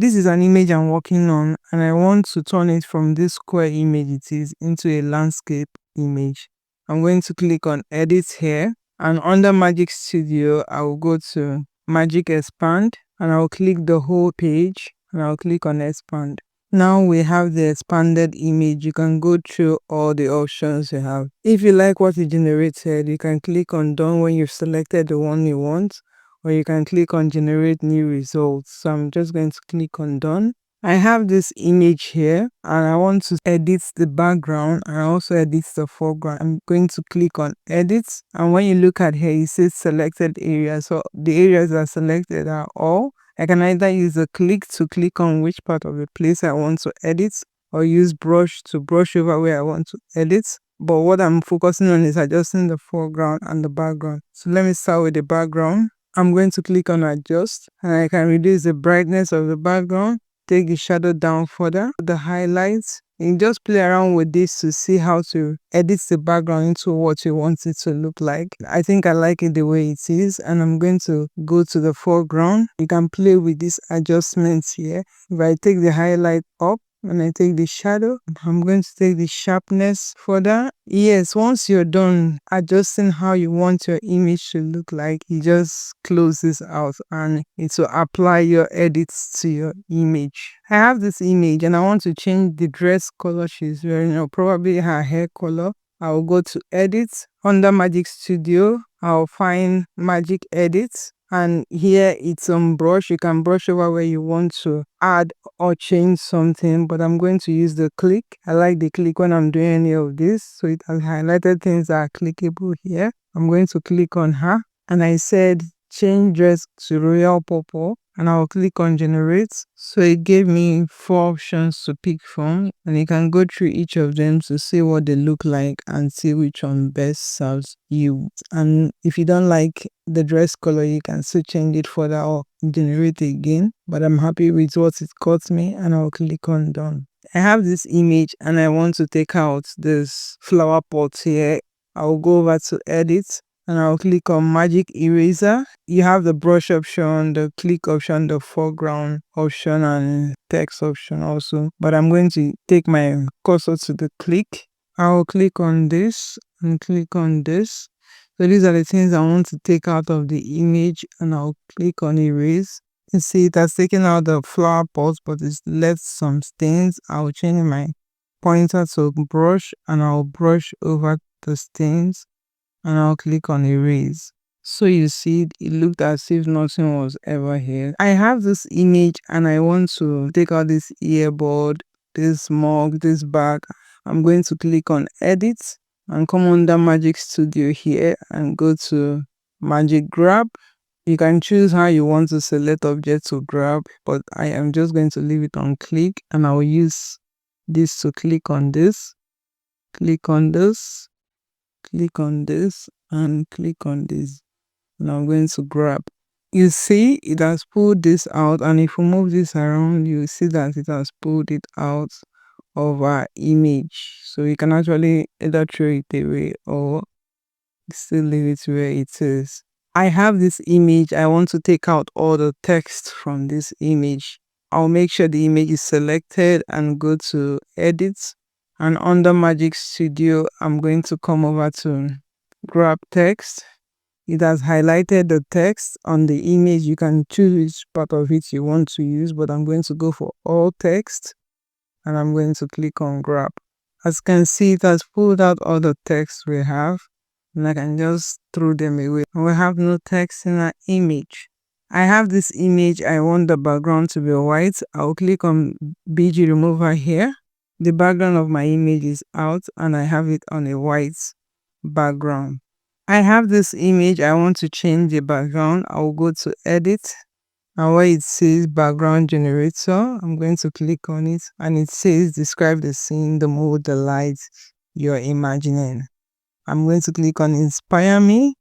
This is an image I'm working on, and I want to turn it from this square image it is into a landscape image. I'm going to click on edit here, and under Magic Studio, I will go to Magic Expand, and I'll click the whole page, and I'll click on expand. Now we have the expanded image. You can go through all the options you have. If you like what it generated, you can click on done when you've selected the one you want, or you can click on generate new results. So I'm just going to click on done. I have this image here, and I want to edit the background and also edit the foreground. I'm going to click on edit, and when you look at here, it says selected areas. So the areas that are selected are all. I can either use a click to click on which part of the place I want to edit, or use brush to brush over where I want to edit. But what I'm focusing on is adjusting the foreground and the background. So let me start with the background. I'm going to click on adjust, and I can reduce the brightness of the background, take the shadow down further, the highlights, and just play around with this to see how to edit the background into what you want it to look like. I think I like it the way it is, and I'm going to go to the foreground. You can play with these adjustments here. If I take the highlight up and I take the shadow, I'm going to take the sharpness further. Yes, once you're done adjusting how you want your image to look like, you just close this out and it will apply your edits to your image. I have this image and I want to change the dress color she's wearing, or probably her hair color. I'll go to edit. Under Magic Studio, I'll find Magic Edit, and here it's on brush. You can brush over where you want to add or change something, but I'm going to use the click. I like the click when I'm doing any of this, so it has highlighted things that are clickable here. I'm going to click on her, and I said change dress to royal purple, and I'll click on generate. So it gave me 4 options to pick from, and you can go through each of them to see what they look like and see which one best serves you. And if you don't like the dress color, you can still change it further or generate again, but I'm happy with what it got me, and I'll click on done. I have this image and I want to take out this flower pot here. I'll go over to edit, and I'll click on Magic Eraser. You have the brush option, the click option, the foreground option, and text option also. But I'm going to take my cursor to the click. I'll click on this and click on this. So these are the things I want to take out of the image, and I'll click on erase. You see it has taken out the flower pot, but it's left some stains. I'll change my pointer to brush, and I'll brush over the stains, and I'll click on erase. So you see it looked as if nothing was ever here. I have this image and I want to take out this earbud, this mug, this bag. I'm going to click on edit and come under Magic Studio here and go to Magic Grab. You can choose how you want to select object to grab, but I am just going to leave it on click, and I'll use this to click on this, click on this, click on this, and click on this. And I'm going to grab. You see it has pulled this out, and if you move this around, you see that it has pulled it out of our image. So you can actually either throw it away or still leave it where it is. I have this image. I want to take out all the text from this image. I'll make sure the image is selected and go to edit, and under Magic Studio I'm going to come over to grab text. It has highlighted the text on the image. You can choose which part of it you want to use, but I'm going to go for all text, and I'm going to click on grab. As you can see, it has pulled out all the text we have, and I can just throw them away. We have no text in our image. I have this image. I want the background to be white. I'll click on BG remover here. The background of my image is out, and I have it on a white background. I have this image. I want to change the background. I'll go to edit, and where it says background generator, I'm going to click on it, and it says describe the scene, the mood, the lights you're imagining. I'm going to click on inspire me.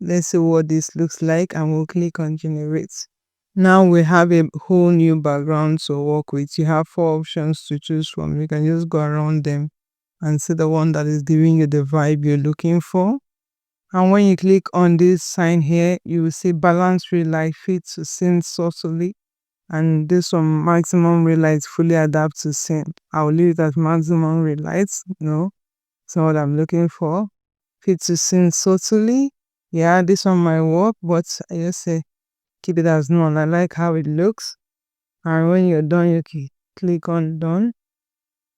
Let's see what this looks like, and we'll click on generate. Now we have a whole new background to work with. You have 4 options to choose from. You can just go around them and see the one that is giving you the vibe you're looking for. And when you click on this sign here, you will see balance real light fit to scene subtly. And this one, maximum ray light, fully adapt to scene. I'll leave it at maximum ray light. No, it's not what I'm looking for. Fit to scene subtly. Yeah, this one might work, but I just say keep it as none. I like how it looks. And when you're done, you can click on done.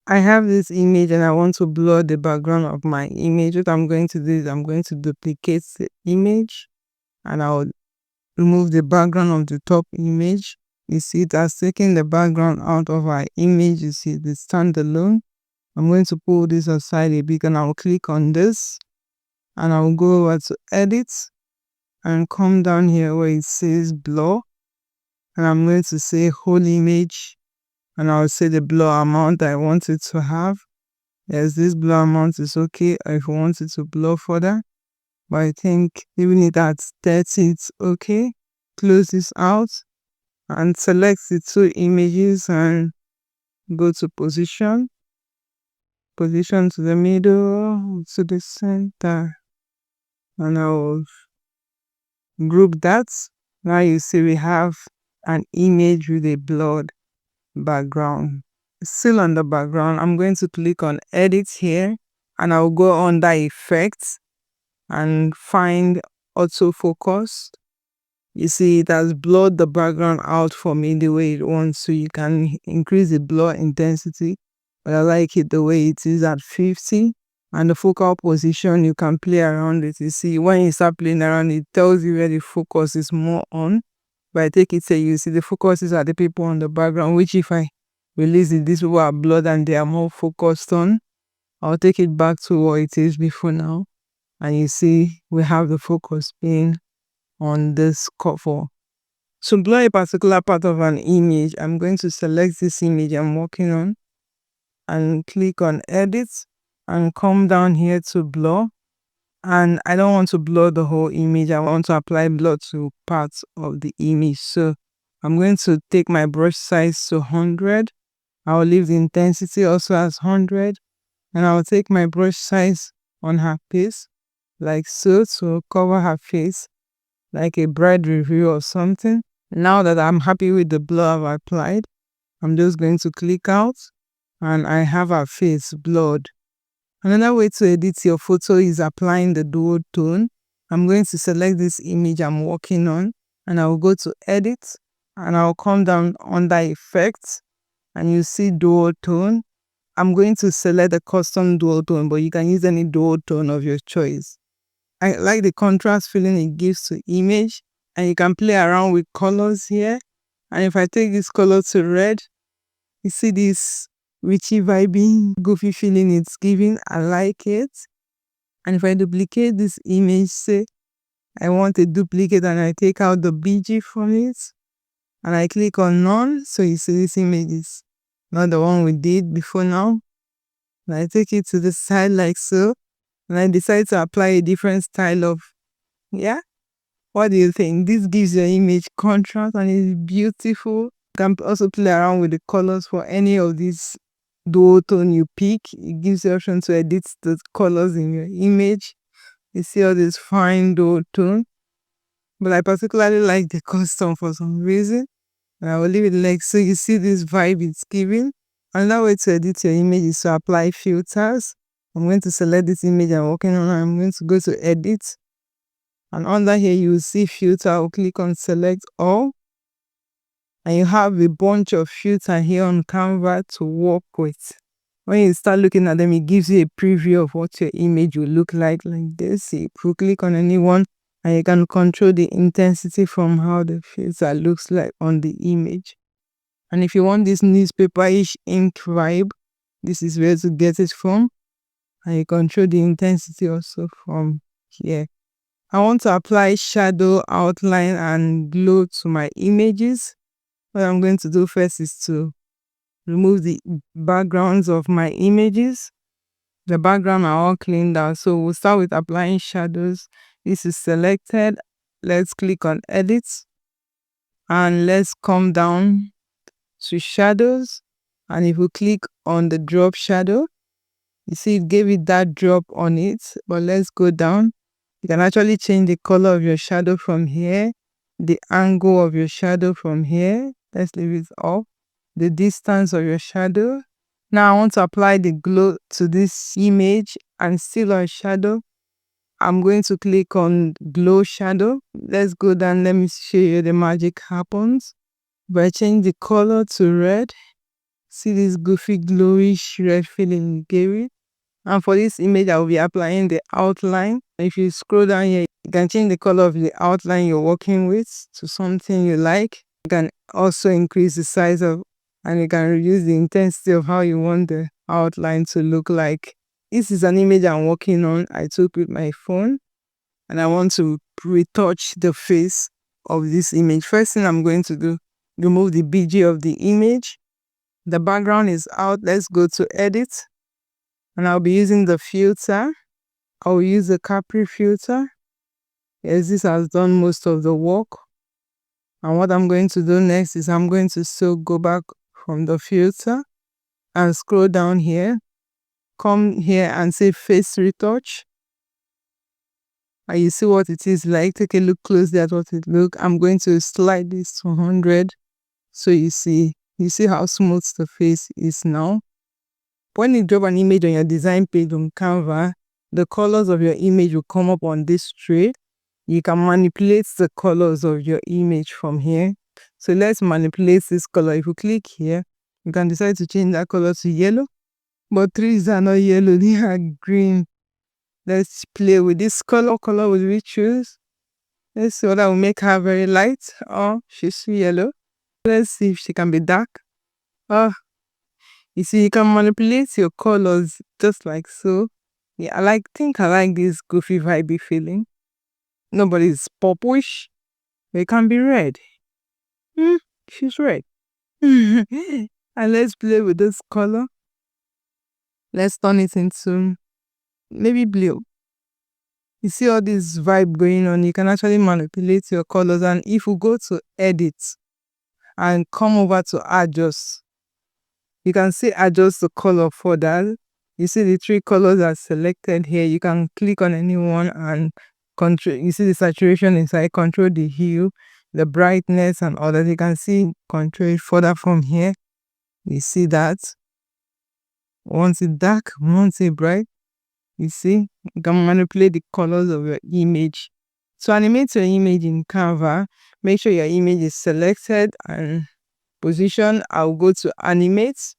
I have this image and I want to blur the background of my image. What I'm going to do is I'm going to duplicate the image and I'll remove the background of the top image. You see it has taken the background out of our image. You see the standalone. I'm going to pull this aside a bit and I'll click on this and I'll go over to edit and come down here where it says blur, and I'm going to say whole image and I'll say the blur amount I want it to have. Yes, this blur amount is okay if you want it to blur further, but I think leaving it at 30 it's okay. Close this out and select the two images and go to position to the middle, to the center, and I'll group that. Now you see we have an image with a blurred background. Still on the background, I'm going to click on edit here and I'll go under effects and find autofocus. You see it has blurred the background out for me the way it wants, so you can increase the blur intensity, but I like it the way it is at 50. And the focal position, you can play around it. You see when you start playing around, it tells you where the focus is more on. But I take it say you see the focus is at the people on the background, which if I release it, these people are blurred and they are more focused on. I'll take it back to what it is before now. And you see we have the focus being on this cover. To blur a particular part of an image, I'm going to select this image I'm working on and click on edit and come down here to blur. And I don't want to blur the whole image. I want to apply blur to parts of the image. So I'm going to take my brush size to 100. I'll leave the intensity also as 100. And I'll take my brush size on her face like so to cover her face like a bride review or something. Now that I'm happy with the blur I've applied, I'm just going to click out and I have her face blurred. Another way to edit your photo is applying the dual tone. I'm going to select this image I'm working on and I'll go to edit and I'll come down under effects and you see dual tone. I'm going to select a custom dual tone, but you can use any dual tone of your choice. I like the contrast feeling it gives to image, and you can play around with colors here. And if I take this color to red, you see this witchy vibing, goofy feeling it's giving. I like it. And if I duplicate this image, say I want a duplicate and I take out the BG from it and I click on none, so you see this image is not the one we did before now. And I take it to the side like so. And I decide to apply a different style of, yeah? What do you think? This gives your image contrast and it's beautiful. You can also play around with the colors for any of these dual tone you pick. It gives you the option to edit the colors in your image. You see all this fine dual tone. But I particularly like the custom for some reason. And I will leave it like so. You see this vibe it's giving. Another way to edit your image is to apply filters. I'm going to select this image I'm working on. I'm going to go to edit. And under here, you will see filter. I'll click on select all. And you have a bunch of filter here on Canva to work with. When you start looking at them, it gives you a preview of what your image will look like this. If you click on any one, and you can control the intensity from how the filter looks like on the image. And if you want this newspaper-ish ink vibe, this is where to get it from. And you control the intensity also from here. I want to apply shadow, outline, and glow to my images. What I'm going to do first is to remove the backgrounds of my images. The background are all cleaned out. So we'll start with applying shadows. This is selected. Let's click on edit. And let's come down to shadows. And if we click on the drop shadow, you see it gave it that drop on it. But let's go down. You can actually change the color of your shadow from here, the angle of your shadow from here. Let's leave it off. The distance of your shadow. Now I want to apply the glow to this image and still on shadow. I'm going to click on glow shadow. Let's go down. Let me show you the magic happens. If I change the color to red, see this goofy glowish red feeling you gave it. And for this image, I will be applying the outline. If you scroll down here, you can change the color of the outline you're working with to something you like. You can also increase the size of, and you can reduce the intensity of how you want the outline to look like. This is an image I'm working on. I took with my phone, and I want to retouch the face of this image. First thing I'm going to do, remove the BG of the image. The background is out. Let's go to edit. And I'll be using the filter. I'll use the Capri filter. Yes, this has done most of the work. And what I'm going to do next is I'm going to still go back from the filter and scroll down here. Come here and say face retouch. And you see what it is like. Take a look closely at what it looks. I'm going to slide this to 100. So you see how smooth the face is now. When you drop an image on your design page on Canva, the colors of your image will come up on this tray. You can manipulate the colors of your image from here. So let's manipulate this color. If you click here, you can decide to change that color to yellow. But trees are not yellow, they are green. Let's play with this color. What color will we choose? Let's see what will make her very light. Oh, she's yellow. Let's see if she can be dark. Oh, you see, you can manipulate your colors just like so. Yeah, I like this goofy vibey feeling. Nobody's purplish. It can be red. She's red. And let's play with this color. Let's turn it into maybe blue. You see all this vibe going on. You can actually manipulate your colors. And if we go to edit and come over to adjust, you can see adjust the color for that. You see the 3 colors are selected here. You can click on any one and control. You see the saturation inside, control the hue, the brightness and all that. You can see control it further from here. You see that. Once it dark, once it bright. You see, you can manipulate the colors of your image. To animate your image in Canva, make sure your image is selected and positioned. I'll go to animate.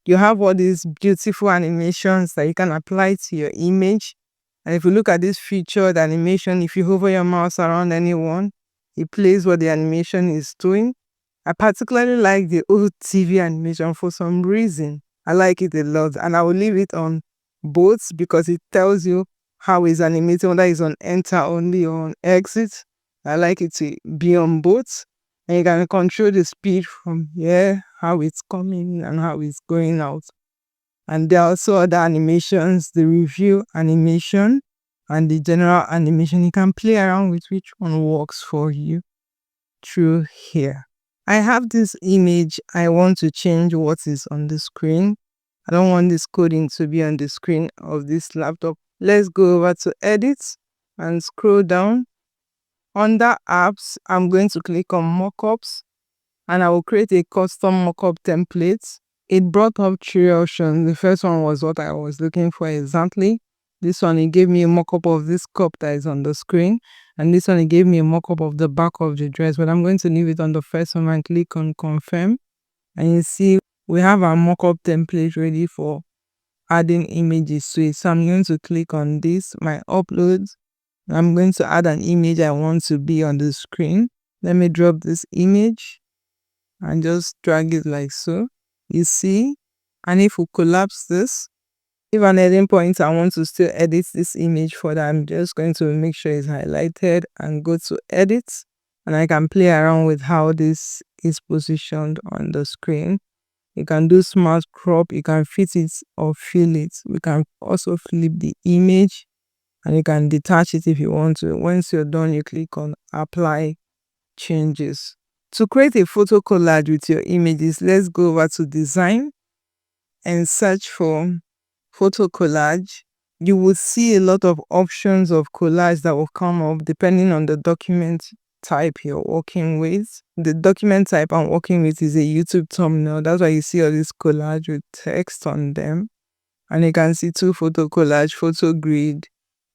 You have all these beautiful animations that you can apply to your image. And if you look at this featured animation, if you hover your mouse around anyone, it plays what the animation is doing. I particularly like the old TV animation for some reason. I like it a lot, and I will leave it on both because it tells you how it's animated, whether it's on enter only or on exit. I like it to be on both. And you can control the speed from here, how it's coming and how it's going out. And there are also other animations, the review animation and the general animation. You can play around with which one works for you through here. I have this image. I want to change what is on the screen. I don't want this coding to be on the screen of this laptop. Let's go over to edit and scroll down. Under apps, I'm going to click on mockups and I will create a custom mockup template. It brought up 3 options. The first one was what I was looking for exactly. This one, it gave me a mockup of this cup that is on the screen. And this one, it gave me a mockup of the back of the dress. But I'm going to leave it on the first one and click on confirm. And you see, we have our mockup template ready for adding images to it. So I'm going to click on this, my uploads. I'm going to add an image I want to be on the screen. Let me drop this image and just drag it like so. You see, and if we collapse this, if an editing point I want to still edit this image further, I'm just going to make sure it's highlighted and go to edit, and I can play around with how this is positioned on the screen. You can do smart crop, you can fit it or fill it. We can also flip the image and you can detach it if you want to. Once you're done, you click on apply changes. To create a photo collage with your images, let's go over to design and search for photo collage. You will see a lot of options of collage that will come up depending on the document type you're working with. The document type I'm working with is a YouTube thumbnail. That's why you see all this collage with text on them. And you can see 2 photo collage, photo grid,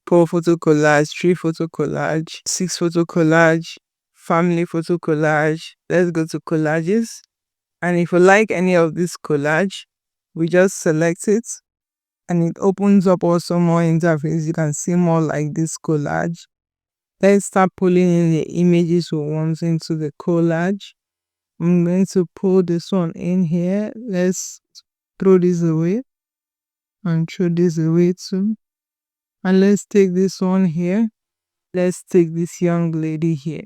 4 photo collage, 3 photo collage, 6 photo collage, family photo collage. Let's go to collages. And if you like any of this collage, we just select it and it opens up also more interface. You can see more like this collage. Let's start pulling in the images we want into the collage. I'm going to pull this one in here. Let's throw this away and throw this away too. And let's take this one here. Let's take this young lady here.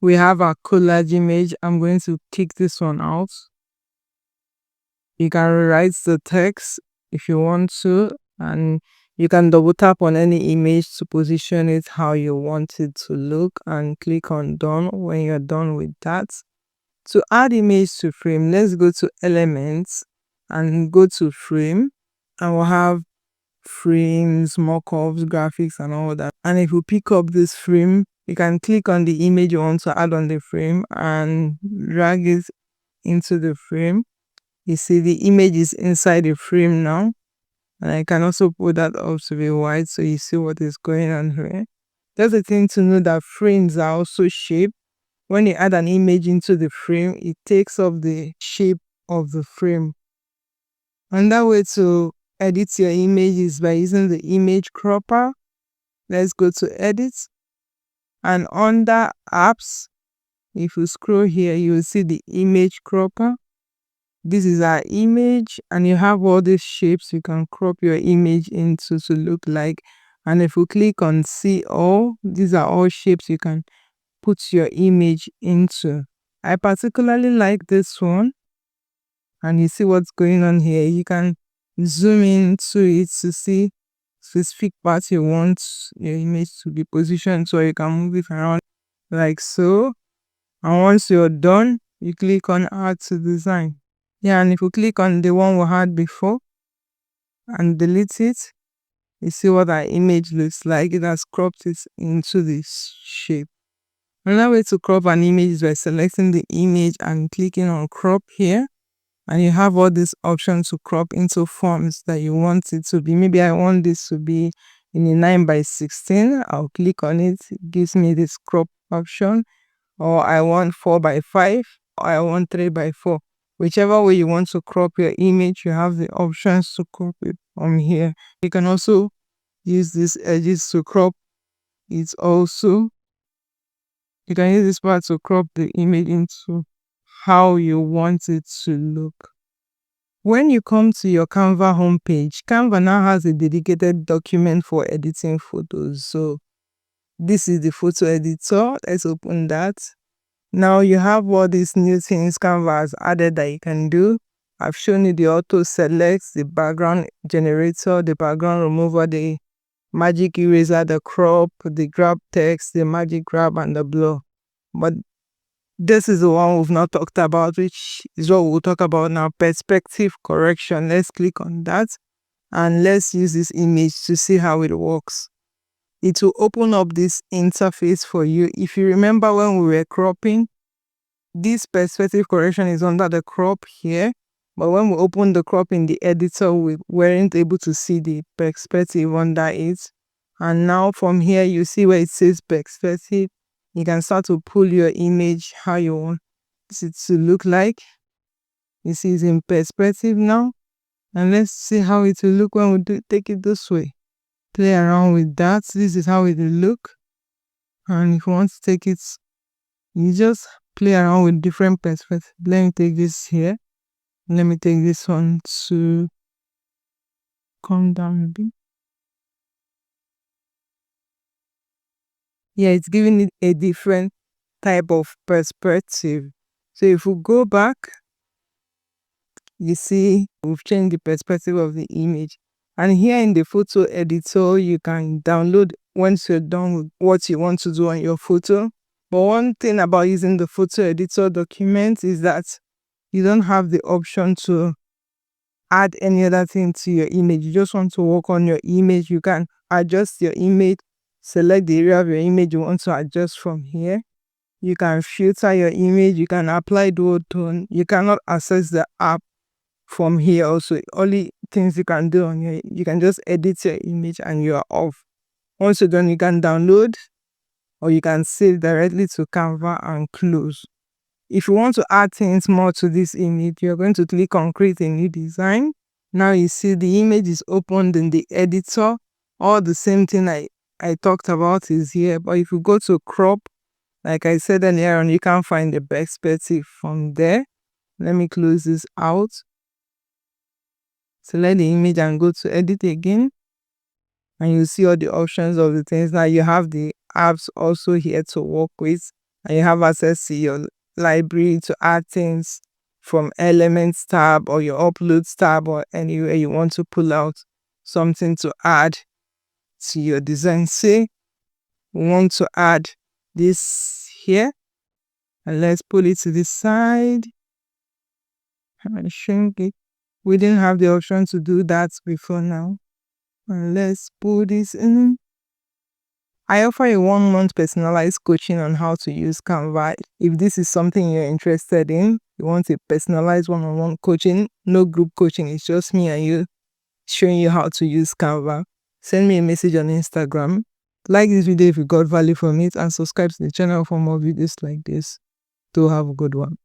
We have our collage image. I'm going to kick this one out. You can rewrite the text if you want to, and you can double tap on any image to position it how you want it to look and click on done when you're done with that. To add image to frame, let's go to elements and go to frame, and we'll have frames, mockups, graphics and all that. And if you pick up this frame, you can click on the image you want to add on the frame and drag it into the frame. You see the image is inside the frame now, and I can also put that up to be white so you see what is going on here. There's a thing to know that frames are also shaped. When you add an image into the frame, it takes up the shape of the frame. Another way to edit your image is by using the image cropper. Let's go to edit, and under apps, if you scroll here, you will see the image cropper. This is our image, and you have all these shapes you can crop your image into to look like. And if you click on see all, these are all shapes you can put your image into. I particularly like this one, and you see what's going on here. You can zoom into it to see specific parts you want your image to be positioned, so you can move it around like so. And once you're done, you click on add to design. Yeah, and if you click on the one we had before and delete it, you see what our image looks like. It has cropped it into this shape. Another way to crop an image is by selecting the image and clicking on crop here. And you have all these options to crop into forms that you want it to be. Maybe I want this to be in a 9:16. I'll click on it. It gives me this crop option. Or I want 4:5. Or I want 3:4. Whichever way you want to crop your image, you have the options to crop it from here. You can also use these edges to crop it also. You can use this part to crop the image into how you want it to look. When you come to your Canva homepage, Canva now has a dedicated document for editing photos. So this is the photo editor. Let's open that. Now you have all these new things Canva has added that you can do. I've shown you the auto select, the background generator, the background remover, the magic eraser, the crop, the grab text, the magic grab, and the blur. But this is the one we've not talked about, which is what we'll talk about now, perspective correction. Let's click on that and let's use this image to see how it works. It will open up this interface for you. If you remember when we were cropping, this perspective correction is under the crop here. But when we open the crop in the editor, we weren't able to see the perspective under it. And now from here, you see where it says perspective. You can start to pull your image how you want it to look like. You see it's in perspective now. And let's see how it will look when we take it this way. Play around with that. This is how it will look. And if you want to take it, you just play around with different perspectives. Let me take this here. Let me take this one to come down a bit. Yeah, it's giving it a different type of perspective. So if we go back, you see we've changed the perspective of the image. And here in the photo editor, you can download once you're done with what you want to do on your photo. But one thing about using the photo editor document is that you don't have the option to add any other thing to your image. You just want to work on your image. You can adjust your image, select the area of your image you want to adjust from here. You can filter your image. You can apply dual tone. You cannot access the app from here also. Only things you can do on here, you can just edit your image and you are off. Once you're done, you can download or you can save directly to Canva and close. If you want to add things more to this image, you're going to click on create a new design. Now you see the image is opened in the editor. All the same thing I talked about is here. But if you go to crop, like I said earlier on, you can find the perspective from there. Let me close this out. Select the image and go to edit again. And you see all the options of the things. Now you have the apps also here to work with. And you have access to your library to add things from Elements tab or your Uploads tab or anywhere you want to pull out something to add to your design. Say we want to add this here. And let's pull it to the side and shrink it. We didn't have the option to do that before now. And let's pull this in. I offer a 1-month personalized coaching on how to use Canva. If this is something you're interested in, you want a personalized one-on-one coaching, no group coaching, it's just me and you showing you how to use Canva, send me a message on Instagram. Like this video if you got value from it and subscribe to the channel for more videos like this. Do have a good one.